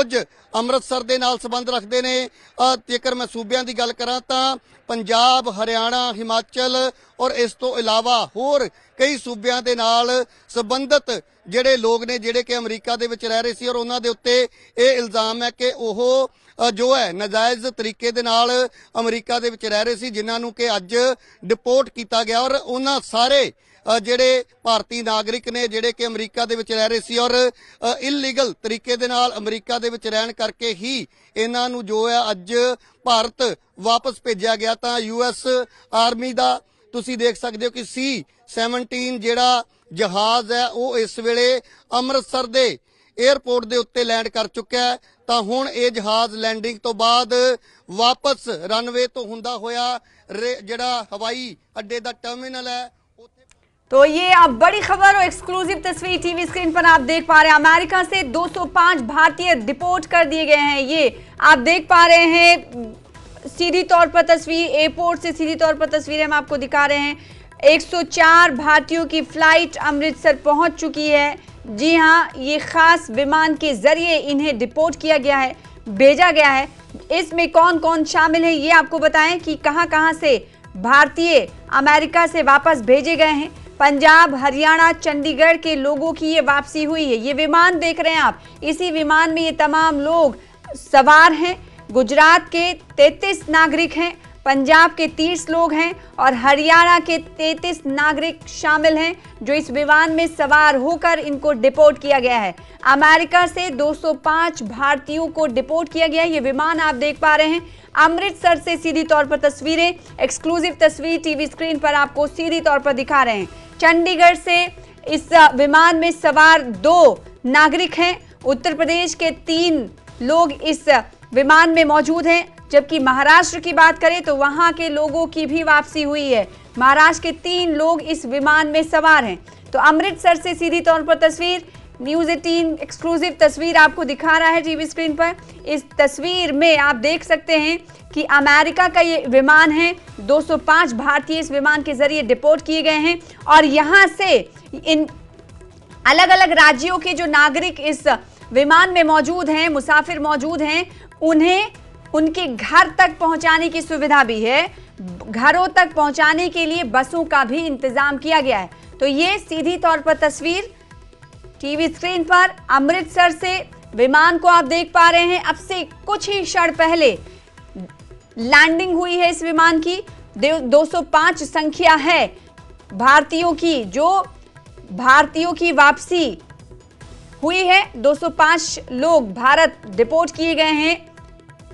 कुछ अमृतसर दे नाल संबंध रखते ने। जेकर मैं सूबियां की गल करां तां पंजाब, हरियाणा, हिमाचल और इस तो इलावा होर कई सूबियां दे नाल संबंधित ਜਿਹੜੇ लोग ने ਜਿਹੜੇ कि अमरीका ਦੇ ਵਿੱਚ रह रहे सी और ਉਹਨਾਂ ਦੇ ਉੱਤੇ ਇਹ ਇਲਜ਼ਾਮ है कि ਉਹ जो है नाजायज़ तरीके ਦੇ ਨਾਲ अमरीका ਦੇ ਵਿੱਚ रह रहे सी, जिन्हां ਨੂੰ कि ਅੱਜ डिपोर्ट किया गया और ਉਹਨਾਂ ਸਾਰੇ ਜਿਹੜੇ ਭਾਰਤੀ ਨਾਗਰਿਕ ਨੇ ਜਿਹੜੇ ਕਿ ਅਮਰੀਕਾ ਦੇ ਵਿੱਚ ਰਹਿ ਰਹੇ ਸੀ और ਇਲੀਗਲ ਤਰੀਕੇ ਦੇ ਨਾਲ ਅਮਰੀਕਾ ਦੇ ਵਿੱਚ ਰਹਿਣ ਕਰਕੇ ਹੀ ਇਹਨਾਂ ਨੂੰ ਜੋ ਹੈ ਅੱਜ ਭਾਰਤ ਵਾਪਸ ਭੇਜਿਆ ਗਿਆ। ਤਾਂ US ਆਰਮੀ ਦਾ ਤੁਸੀਂ ਦੇਖ ਸਕਦੇ ਹੋ कि C-17 ਜਿਹੜਾ जहाज है वो इस वेले अमृतसर दे एयरपोर्ट दे उत्ते लैंड कर चुका है। तो हुण ये जहाज लैंडिंग तो बाद वापस रनवे तो हुंदा होया जिहड़ा हवाई अड्डे दा टर्मिनल है। तो ये अब बड़ी खबर और एक्सक्लूसिव तस्वीर टीवी स्क्रीन पर आप देख पा रहे हैं। अमेरिका से 205 भारतीय डिपोर्ट कर दिए गए हैं। ये आप देख पा रहे हैं सीधी तौर पर तस्वीर, एयरपोर्ट से सीधी तौर पर तस्वीरें हम आपको दिखा रहे हैं। 104 भारतीयों की फ्लाइट अमृतसर पहुंच चुकी है। जी हाँ, ये खास विमान के जरिए इन्हें डिपोर्ट किया गया है, भेजा गया है। इसमें कौन कौन शामिल है ये आपको बताएं कि कहां कहां से भारतीय अमेरिका से वापस भेजे गए हैं। पंजाब, हरियाणा, चंडीगढ़ के लोगों की ये वापसी हुई है। ये विमान देख रहे हैं आप, इसी विमान में ये तमाम लोग सवार हैं। गुजरात के 33 नागरिक हैं, पंजाब के 30 लोग हैं और हरियाणा के 33 नागरिक शामिल हैं जो इस विमान में सवार होकर इनको डिपोर्ट किया गया है। अमेरिका से 205 भारतीयों को डिपोर्ट किया गया है। ये विमान आप देख पा रहे हैं अमृतसर से सीधी तौर पर तस्वीरें, एक्सक्लूसिव तस्वीर टीवी स्क्रीन पर आपको सीधी तौर पर दिखा रहे हैं। चंडीगढ़ से इस विमान में सवार 2 नागरिक हैं। उत्तर प्रदेश के 3 लोग इस विमान में मौजूद हैं, जबकि महाराष्ट्र की बात करें तो वहां के लोगों की भी वापसी हुई है। महाराष्ट्र के 3 लोग इस विमान में सवार हैं। तो अमृतसर से सीधी तौर पर तस्वीर, न्यूज़ 18 एक्सक्लूसिव तस्वीर आपको दिखा रहा है टीवी स्क्रीन पर। इस तस्वीर में आप देख सकते हैं कि अमेरिका का ये विमान है। 205 भारतीय इस विमान के जरिए डिपोर्ट किए गए हैं और यहाँ से इन अलग अलग राज्यों के जो नागरिक इस विमान में मौजूद हैं, मुसाफिर मौजूद हैं, उन्हें उनके घर तक पहुंचाने की सुविधा भी है। घरों तक पहुंचाने के लिए बसों का भी इंतजाम किया गया है। तो ये सीधी तौर पर तस्वीर टीवी स्क्रीन पर अमृतसर से विमान को आप देख पा रहे हैं। अब से कुछ ही क्षण पहले लैंडिंग हुई है इस विमान की। 205 संख्या है भारतीयों की, जो भारतीयों की वापसी हुई है। 205 लोग भारत डिपोर्ट किए गए हैं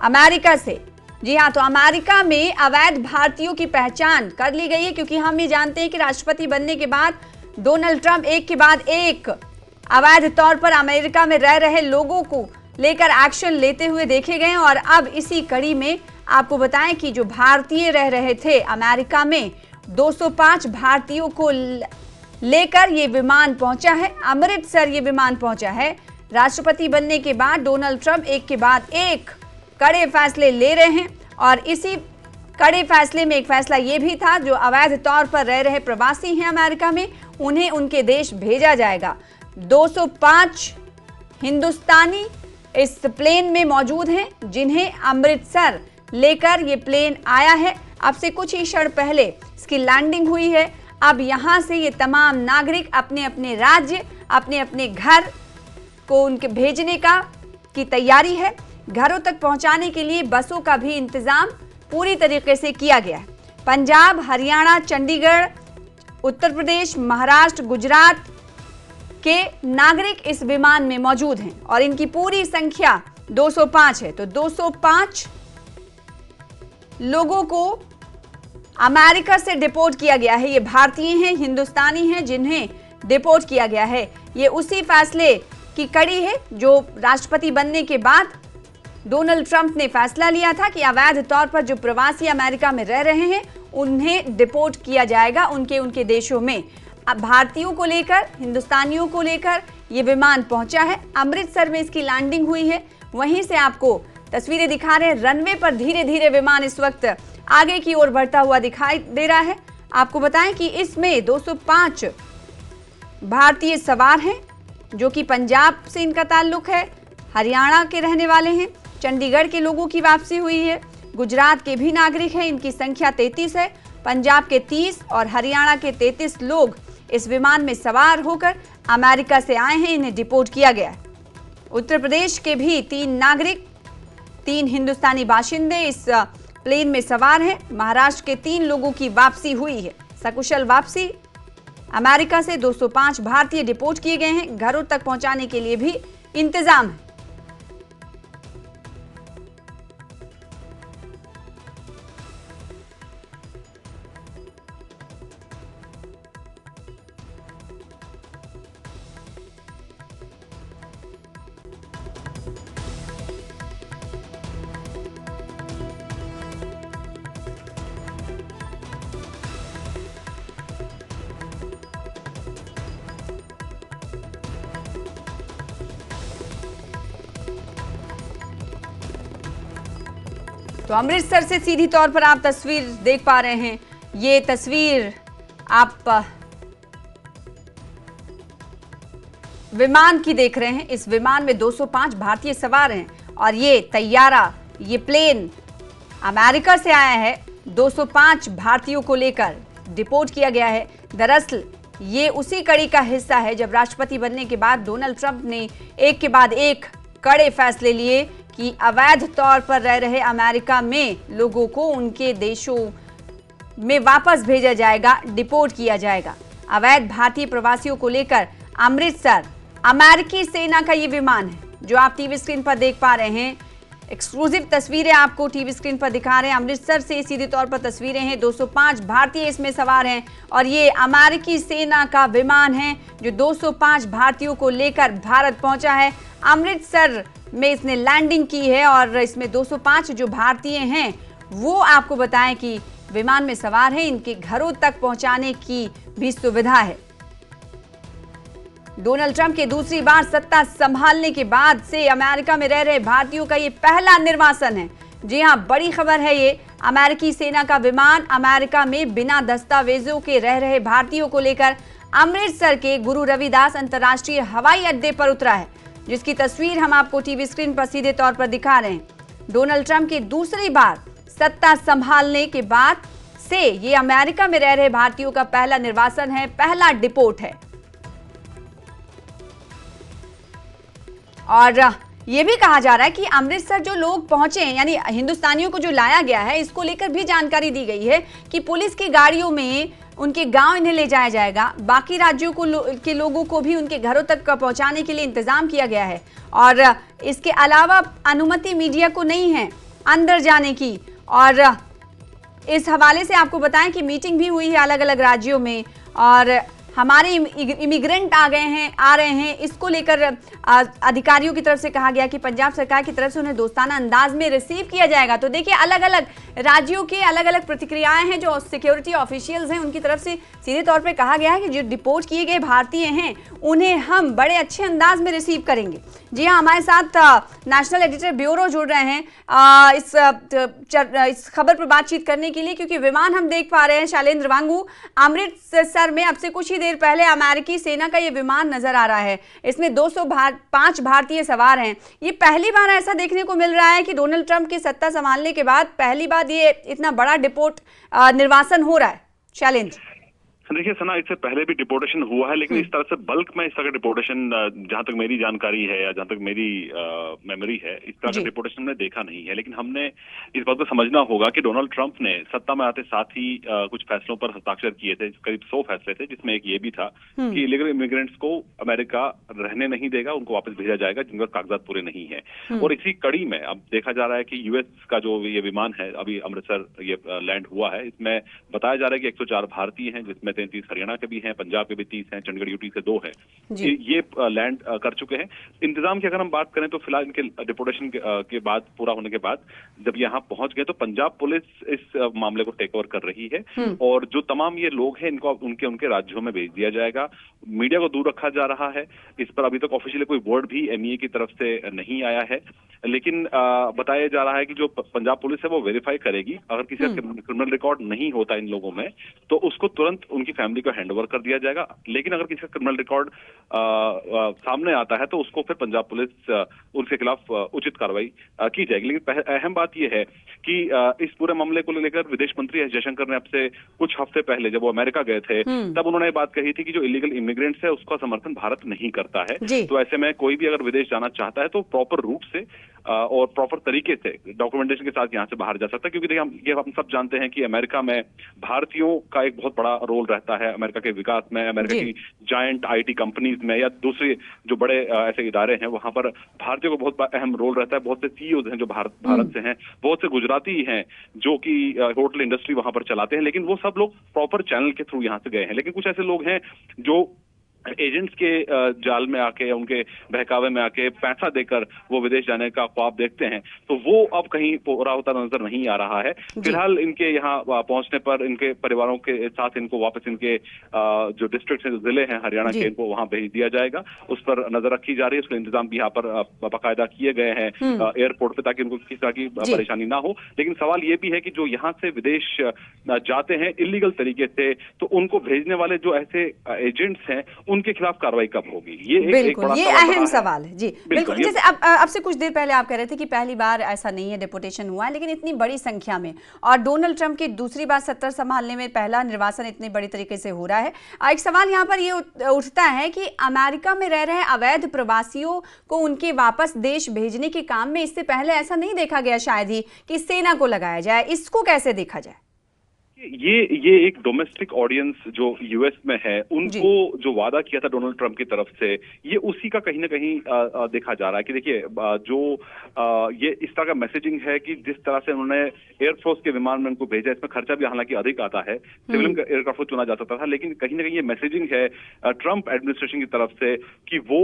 अमेरिका से। जी हाँ, तो अमेरिका में अवैध भारतीयों की पहचान कर ली गई है, क्योंकि हम ये जानते हैं कि राष्ट्रपति बनने के बाद डोनाल्ड ट्रंप एक के बाद एक अवैध तौर पर अमेरिका में रह रहे लोगों को लेकर एक्शन लेते हुए देखे गए। और अब इसी कड़ी में आपको बताएं कि जो भारतीय रह रहे थे अमेरिका में, 205 भारतीयों को लेकर ये विमान पहुंचा है अमृतसर। ये विमान पहुंचा है। राष्ट्रपति बनने के बाद डोनाल्ड ट्रंप एक के बाद एक कड़े फैसले ले रहे हैं और इसी कड़े फैसले में एक फैसला ये भी था, जो अवैध तौर पर रह रहे प्रवासी हैं अमेरिका में, उन्हें उनके देश भेजा जाएगा। 205 हिंदुस्तानी इस प्लेन में मौजूद हैं, जिन्हें अमृतसर लेकर ये प्लेन आया है। अब से कुछ ही क्षण पहले इसकी लैंडिंग हुई है। अब यहाँ से ये तमाम नागरिक अपने अपने राज्य, अपने अपने घर को उनके भेजने की तैयारी है। घरों तक पहुंचाने के लिए बसों का भी इंतजाम पूरी तरीके से किया गया है। पंजाब, हरियाणा, चंडीगढ़, उत्तर प्रदेश, महाराष्ट्र, गुजरात के नागरिक इस विमान में मौजूद हैं और इनकी पूरी संख्या 205 है। तो 205 लोगों को अमेरिका से डिपोर्ट किया गया है। ये भारतीय हैं, हिंदुस्तानी हैं, जिन्हें डिपोर्ट किया गया है। ये उसी फैसले की कड़ी है जो राष्ट्रपति बनने के बाद डोनाल्ड ट्रंप ने फैसला लिया था कि अवैध तौर पर जो प्रवासी अमेरिका में रह रहे हैं उन्हें डिपोर्ट किया जाएगा उनके देशों में। अब भारतीयों को लेकर, हिंदुस्तानियों को लेकर ये विमान पहुंचा है। अमृतसर में इसकी लैंडिंग हुई है। वहीं से आपको तस्वीरें दिखा रहे हैं। रनवे पर धीरे धीरे विमान इस वक्त आगे की ओर बढ़ता हुआ दिखाई दे रहा है। आपको बताएं कि इसमें 205 भारतीय सवार हैं, जो कि पंजाब से इनका ताल्लुक है, हरियाणा के रहने वाले हैं। चंडीगढ़ के लोगों की वापसी हुई है। गुजरात के भी नागरिक हैं, इनकी संख्या 33 है। पंजाब के 30 और हरियाणा के 33 लोग इस विमान में सवार होकर अमेरिका से आए हैं, इन्हें डिपोर्ट किया गया है। उत्तर प्रदेश के भी 3 नागरिक, 3 हिंदुस्तानी बाशिंदे इस प्लेन में सवार हैं। महाराष्ट्र के 3 लोगों की वापसी हुई है, सकुशल वापसी। अमेरिका से 205 भारतीय डिपोर्ट किए गए हैं। घरों तक पहुंचाने के लिए भी इंतजाम है। तो अमृतसर से सीधी तौर पर आप तस्वीर देख पा रहे हैं। ये तस्वीर आप विमान की देख रहे हैं। इस विमान में 205 भारतीय सवार हैं और ये तैयारा, ये प्लेन अमेरिका से आया है। 205 भारतीयों को लेकर डिपोर्ट किया गया है। दरअसल ये उसी कड़ी का हिस्सा है जब राष्ट्रपति बनने के बाद डोनाल्ड ट्रंप ने एक के बाद एक कड़े फैसले लिए कि अवैध तौर पर रह रहे अमेरिका में लोगों को उनके देशों में वापस भेजा जाएगा, डिपोर्ट किया जाएगा। अवैध भारतीय प्रवासियों को लेकर अमृतसर अमेरिकी सेना का ये विमान है जो आप टीवी स्क्रीन पर देख पा रहे हैं। एक्सक्लूसिव तस्वीरें आपको टीवी स्क्रीन पर दिखा रहे हैं। अमृतसर से सीधे तौर पर तस्वीरें हैं। 205 भारतीय इसमें सवार हैं और ये अमेरिकी सेना का विमान है जो 205 भारतीयों को लेकर भारत पहुंचा है। अमृतसर में इसने लैंडिंग की है और इसमें 205 जो भारतीय हैं वो आपको बताएं कि विमान में सवार हैं। इनके घरों तक पहुंचाने की भी सुविधा है। डोनाल्ड ट्रंप के दूसरी बार सत्ता संभालने के बाद से अमेरिका में रह रहे भारतीयों का ये पहला निर्वासन है। जी हां, बड़ी खबर है ये। अमेरिकी सेना का विमान अमेरिका में बिना दस्तावेजों के रह रहे भारतीयों को लेकर अमृतसर के गुरु रविदास अंतर्राष्ट्रीय हवाई अड्डे पर उतरा है, जिसकी तस्वीर हम आपको टीवी स्क्रीन पर सीधे तौर पर दिखा रहे हैं। डोनाल्ड ट्रंप की दूसरी बार सत्ता संभालने के बाद से ये अमेरिका में रह रहे भारतीयों का पहला निर्वासन है, पहला डिपोर्ट है। और ये भी कहा जा रहा है कि अमृतसर जो लोग पहुंचे हैं, यानी हिंदुस्तानियों को जो लाया गया है, इसको लेकर भी जानकारी दी गई है कि पुलिस की गाड़ियों में उनके गांव इन्हें ले जाया जाएगा। बाकी राज्यों के लोगों को भी उनके घरों तक पहुंचाने के लिए इंतजाम किया गया है और इसके अलावा अनुमति मीडिया को नहीं है अंदर जाने की। और इस हवाले से आपको बताएं कि मीटिंग भी हुई है अलग अलग राज्यों में और हमारे इमिग्रेंट आ रहे हैं। इसको लेकर अधिकारियों की तरफ से कहा गया कि पंजाब सरकार की तरफ से उन्हें दोस्ताना अंदाज में रिसीव किया जाएगा। तो देखिए, अलग अलग राज्यों के अलग अलग प्रतिक्रियाएं हैं। जो सिक्योरिटी ऑफिशियल्स हैं उनकी तरफ से सीधे तौर पे कहा गया है कि जो डिपोर्ट किए गए भारतीय हैं उन्हें हम बड़े अच्छे अंदाज में रिसीव करेंगे। जी हाँ, हमारे साथ नेशनल एडिटर ब्यूरो जुड़ रहे हैं इस खबर पर बातचीत करने के लिए, क्योंकि विमान हम देख पा रहे हैं शैलेंद्र वांगू, अमृतसर में अब से कुछ ही देर पहले अमेरिकी सेना का ये विमान नजर आ रहा है। इसमें 205 भारतीय सवार हैं। ये पहली बार ऐसा देखने को मिल रहा है कि डोनाल्ड ट्रंप की सत्ता संभालने के बाद पहली बार ये इतना बड़ा डिपोर्ट निर्वासन हो रहा है। शैलेंद्र, देखिए सना, इससे पहले भी डिपोर्टेशन हुआ है, लेकिन इस तरह से बल्क में इस तरह का डिपोर्टेशन, जहां तक मेरी जानकारी है या जहां तक मेरी मेमोरी है, इस तरह का डिपोर्टेशन हमने देखा नहीं है। लेकिन हमने इस बात को समझना होगा कि डोनाल्ड ट्रंप ने सत्ता में आते साथ ही कुछ फैसलों पर हस्ताक्षर किए थे, करीब 100 फैसले थे, जिसमें एक ये भी था कि इलीगल इमिग्रेंट्स को अमेरिका रहने नहीं देगा, उनको वापस भेजा जाएगा जिनके कागजात पूरे नहीं है। और इसी कड़ी में अब देखा जा रहा है कि यूएस का जो ये विमान है अभी अमृतसर ये लैंड हुआ है, इसमें बताया जा रहा है कि 104 भारतीय हैं, जिसमें 33 हरियाणा के भी हैं, पंजाब के भी 30 हैं, चंडीगढ़ यूटी से 2 हैं। ये लैंड कर चुके हैं। इंतजाम की अगर हम बात करें तो फिलहाल इनके डिपोर्टेशन के बाद, पूरा होने के बाद जब यहाँ पहुंच गए तो पंजाब पुलिस इस मामले को टेक ओवर कर रही है और जो तमाम ये लोग हैं इनको उनके राज्यों में भेज दिया जाएगा मीडिया को दूर रखा जा रहा है। इस पर अभी तक ऑफिशियली कोई वर्ड भी एमईए की तरफ से नहीं आया है, लेकिन बताया जा रहा है कि जो पंजाब पुलिस है वो वेरीफाई करेगी। अगर किसी का क्रिमिनल रिकॉर्ड नहीं होता इन लोगों में तो उसको तुरंत उनकी फैमिली को हैंडओवर कर दिया जाएगा। लेकिन अगर किसी का क्रिमिनल रिकॉर्ड सामने आता है तो उसको फिर पंजाब पुलिस उनके खिलाफ उचित कार्रवाई की जाएगी। लेकिन अहम बात यह है कि इस पूरे मामले को लेकर विदेश मंत्री एस जयशंकर ने अब से कुछ हफ्ते पहले जब वो अमेरिका गए थे तब उन्होंने ये बात कही थी कि जो इलीगल इमिग्रेंट्स है उसका समर्थन भारत नहीं करता है। तो ऐसे में कोई भी अगर विदेश जाना चाहता है तो प्रॉपर रूट से और प्रॉपर तरीके से डॉक्यूमेंटेशन के साथ यहाँ से बाहर जा सकता है। क्योंकि देखिए हम सब जानते हैं कि अमेरिका में भारतीयों का एक बहुत बड़ा रोल रहता है अमेरिका के विकास में, अमेरिका की जायंट आईटी कंपनीज में या दूसरे जो बड़े ऐसे इदारे हैं वहां पर भारतीयों को बहुत अहम रोल रहता है। बहुत से सीईओ हैं जो भारत से हैं, बहुत से गुजराती हैं जो कि होटल इंडस्ट्री वहां पर चलाते हैं, लेकिन वो सब लोग प्रॉपर चैनल के थ्रू यहाँ से गए हैं। लेकिन कुछ ऐसे लोग हैं जो एजेंट्स के जाल में आके, उनके बहकावे में आके पैसा देकर वो विदेश जाने का ख्वाब देखते हैं, तो वो अब कहीं पूरा होता नजर नहीं आ रहा है। फिलहाल इनके यहाँ पहुंचने पर इनके परिवारों के साथ इनको वापस इनके जो डिस्ट्रिक्ट हैं, जो जिले हैं हरियाणा के, इनको वहां भेज दिया जाएगा। उस पर नजर रखी जा रही है, उसके इंतजाम भी यहाँ पर बाकायदा किए गए हैं एयरपोर्ट पे, ताकि उनको किसी तरह की परेशानी ना हो। लेकिन सवाल ये भी है कि जो यहाँ से विदेश जाते हैं इलीगल तरीके से, तो उनको भेजने वाले जो ऐसे एजेंट्स हैं उनके खिलाफ कार्रवाई कब होगी, ये एक बड़ा अहम सवाल है। जी बिल्कुल, जैसे अब से कुछ देर पहले आप कह रहे थे कि पहली बार ऐसा नहीं है डिपोटेशन हुआ है, लेकिन इतनी बड़ी संख्या में और डोनाल्ड ट्रंप की दूसरी बार सत्ता संभालने में पहला निर्वासन इतनी बड़ी तरीके से हो रहा है। एक सवाल यहाँ पर ये उठता है कि अमेरिका में रह रहे अवैध प्रवासियों को उनके वापस देश भेजने के काम में इससे पहले ऐसा नहीं देखा गया शायद ही कि सेना को लगाया जाए, इसको कैसे देखा जाए? ये एक डोमेस्टिक ऑडियंस जो यूएस में है उनको जो वादा किया था डोनाल्ड ट्रंप की तरफ से, ये उसी का कहीं ना कहीं देखा जा रहा है कि देखिए जो ये इस तरह का मैसेजिंग है कि जिस तरह से उन्होंने एयरफोर्स के विमान में उनको भेजा, इसमें खर्चा भी हालांकि अधिक आता है, सिविलियन एयरक्राफ्ट को चुना जा सकता था, लेकिन कहीं ना कहीं ये मैसेजिंग है ट्रंप एडमिनिस्ट्रेशन की तरफ से कि वो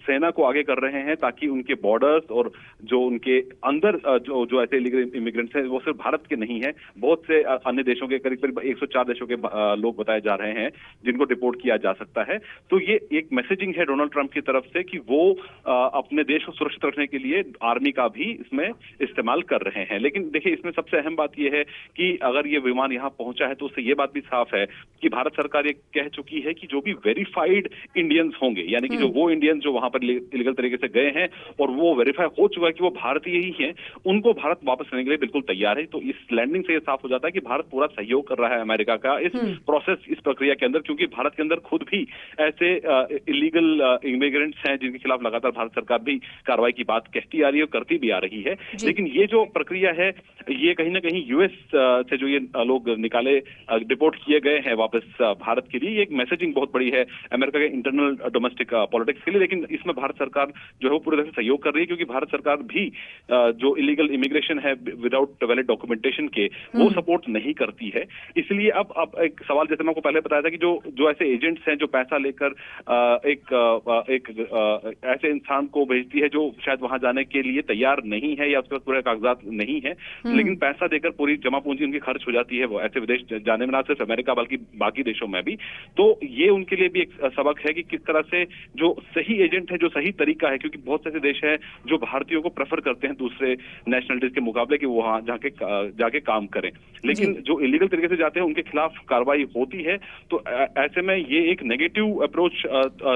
सेना को आगे कर रहे हैं ताकि उनके बॉर्डर्स और जो उनके अंदर जो ऐसे इलीगल इमिग्रेंट्स हैं वो सिर्फ भारत के नहीं है, बहुत से अन्य देशों के करीब 104 देशों के लोग बताए जा रहे हैं जिनको डिपोर्ट किया जा सकता है। तो ये एक मैसेजिंग है डोनाल्ड ट्रंप की तरफ से कि वो अपने देश को सुरक्षित रखने के लिए आर्मी का भी इसमें इस्तेमाल कर रहे हैं। लेकिन देखिए इसमें सबसे अहम बात यह है कि अगर ये विमान यहाँ पहुंचा है तो उससे ये बात भी साफ है कि भारत सरकार ये कह चुकी है कि जो भी वेरीफाइड इंडियंस होंगे, यानी कि जो वो इंडियंस जो वहां पर इलीगल तरीके से गए हैं और वो वेरीफाई हो चुका है कि वो भारतीय ही हैं, उनको भारत वापस लेने के लिए बिल्कुल तैयार है। तो इस लैंडिंग से ये साफ हो जाता है कि भारत पूरा सहयोग कर रहा है अमेरिका का इस प्रोसेस, इस प्रक्रिया के अंदर, क्योंकि भारत के अंदर खुद भी ऐसे इलीगल इमिग्रेंट्स हैं जिनके खिलाफ लगातार भारत सरकार भी कार्रवाई की बात कहती आ रही है और करती भी आ रही है। लेकिन ये जो प्रक्रिया है ये कहीं ना कहीं यूएस से जो ये लोग निकाले डिपोर्ट किए गए हैं वापस भारत के लिए, ये एक मैसेजिंग बहुत बड़ी है अमेरिका के इंटरनल डोमेस्टिक पॉलिटिक्स के लिए। लेकिन इसमें भारत सरकार जो है वो पूरी तरह से सहयोग कर रही है, क्योंकि भारत सरकार भी जो इलीगल इमिग्रेशन है विदाउट वैलिड डॉक्यूमेंटेशन के वो सपोर्ट नहीं करती है। इसलिए अब एक सवाल, जैसे मैं आपको पहले बताया था कि जो ऐसे एजेंट्स हैं जो पैसा लेकर एक ऐसे इंसान को भेजती है जो शायद वहां जाने के लिए तैयार नहीं है या उसके पास पूरे कागजात नहीं है, लेकिन पैसा देकर पूरी जमा पूंजी उनकी खर्च हो जाती है वो ऐसे विदेश जाने में, ना सिर्फ अमेरिका बल्कि बाकी देशों में भी। तो ये उनके लिए भी एक सबक है कि किस तरह से जो सही एजेंट है, जो सही तरीका है, क्योंकि बहुत से ऐसे देश हैं जो भारतीयों को प्रेफर करते हैं दूसरे नेशनलिटीज के मुकाबले कि वो वहां जाके काम करें, लेकिन जो इलीगल तरीके से जाते हैं उनके खिलाफ कार्रवाई होती है। तो ऐसे में ये एक नेगेटिव अप्रोच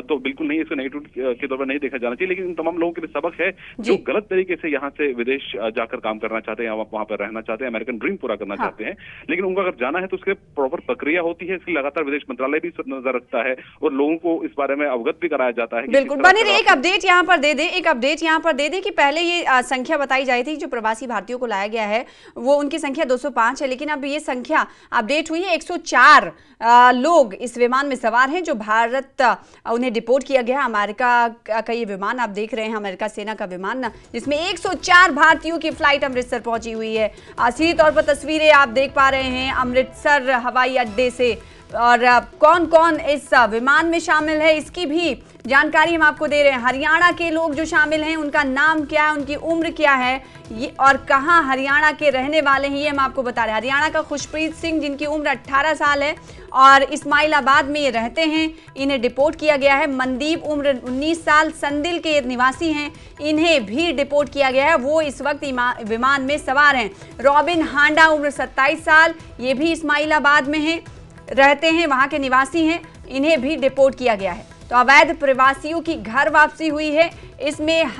तो बिल्कुल नहीं, इसको नेगेटिव के तौर पर नहीं देखा जाना चाहिए, लेकिन इन तमाम लोगों के लिए सबक है जो गलत तरीके से यहाँ से विदेश जाकर काम करना चाहते हैं, वहां पर रहना चाहते हैं, अमेरिकन ड्रीम पूरा करना चाहते हैं, लेकिन उनको अगर जाना है तो उसके प्रॉपर प्रक्रिया होती है। इसलिए लगातार विदेश मंत्रालय भी नजर रखता है और लोगों को इस बारे में अवगत भी कराया जाता है। बिल्कुल बनीर, एक अपडेट यहाँ पर दे दे कि पहले ये संख्या बताई जाई थी जो प्रवासी भारतीयों को लाया गया है वो उनकी संख्या 205 है, लेकिन अब ये संख्या अपडेट हुई है 104 लोग इस विमान में सवार हैं जो भारत उन्हें डिपोर्ट किया गया। अमेरिका का ये विमान आप देख रहे हैं, अमेरिका सेना का विमान, जिसमें 104 भारतीयों की फ्लाइट अमृतसर पहुंची हुई है। सीधे तौर पर तस्वीरें आप देख पा रहे हैं अमृतसर हवाई अड्डे से और कौन कौन इस विमान में शामिल है इसकी भी जानकारी हम आपको दे रहे हैं। हरियाणा के लोग जो शामिल हैं उनका नाम क्या है, उनकी उम्र क्या है, ये और कहां हरियाणा के रहने वाले हैं ये हम आपको बता रहे हैं। हरियाणा का खुशप्रीत सिंह जिनकी उम्र 18 साल है और इस्माइलाबाद में ये रहते हैं, इन्हें डिपोर्ट किया गया है। मनदीप उम्र 19 साल संदिल के निवासी हैं, इन्हें भी डिपोर्ट किया गया है, वो इस वक्त विमान में सवार हैं। रॉबिन हांडा उम्र 27 साल, ये भी इस्माइलाबाद में हैं, रहते हैं, वहां के निवासी हैं, इन्हें भी डिपोर्ट किया गया है। तो अवैध प्रवासियों की घर वापसी हुई है, इसमें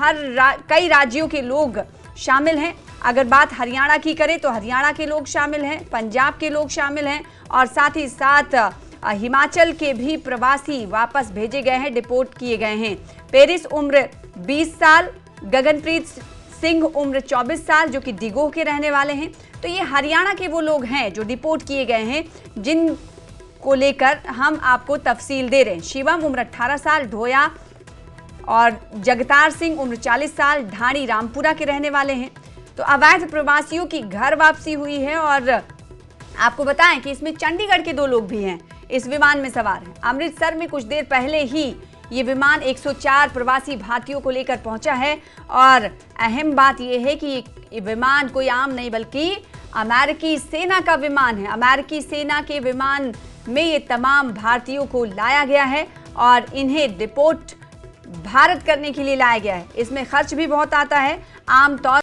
कई राज्यों के लोग शामिल हैं। अगर बात हरियाणा की करें तो हरियाणा के लोग शामिल हैं, पंजाब के लोग शामिल हैं और साथ ही साथ हिमाचल के भी प्रवासी वापस भेजे गए हैं, डिपोर्ट किए गए हैं। पेरिस उम्र 20 साल, गगनप्रीत सिंह उम्र 24 साल जो कि डिगोह के रहने वाले हैं। तो ये हरियाणा के वो लोग हैं जो डिपोर्ट किए गए हैं, जिन को लेकर हम आपको तफसील दे रहे हैं। शिवम उम्र 18 साल ढोया और जगतार सिंह उम्र 40 साल ढाणी रामपुरा के रहने वाले हैं। तो अवैध प्रवासियों की घर वापसी हुई है और आपको बताएं कि इसमें चंडीगढ़ के 2 लोग भी हैं, इस विमान में सवार हैं। अमृतसर में कुछ देर पहले ही ये विमान 104 प्रवासी भारतीयों को लेकर पहुंचा है और अहम बात यह है कि ये विमान कोई आम नहीं बल्कि अमेरिकी सेना का विमान है। अमेरिकी सेना के विमान में ये तमाम भारतीयों को लाया गया है और इन्हें डिपोर्ट भारत करने के लिए लाया गया है। इसमें खर्च भी बहुत आता है। आमतौर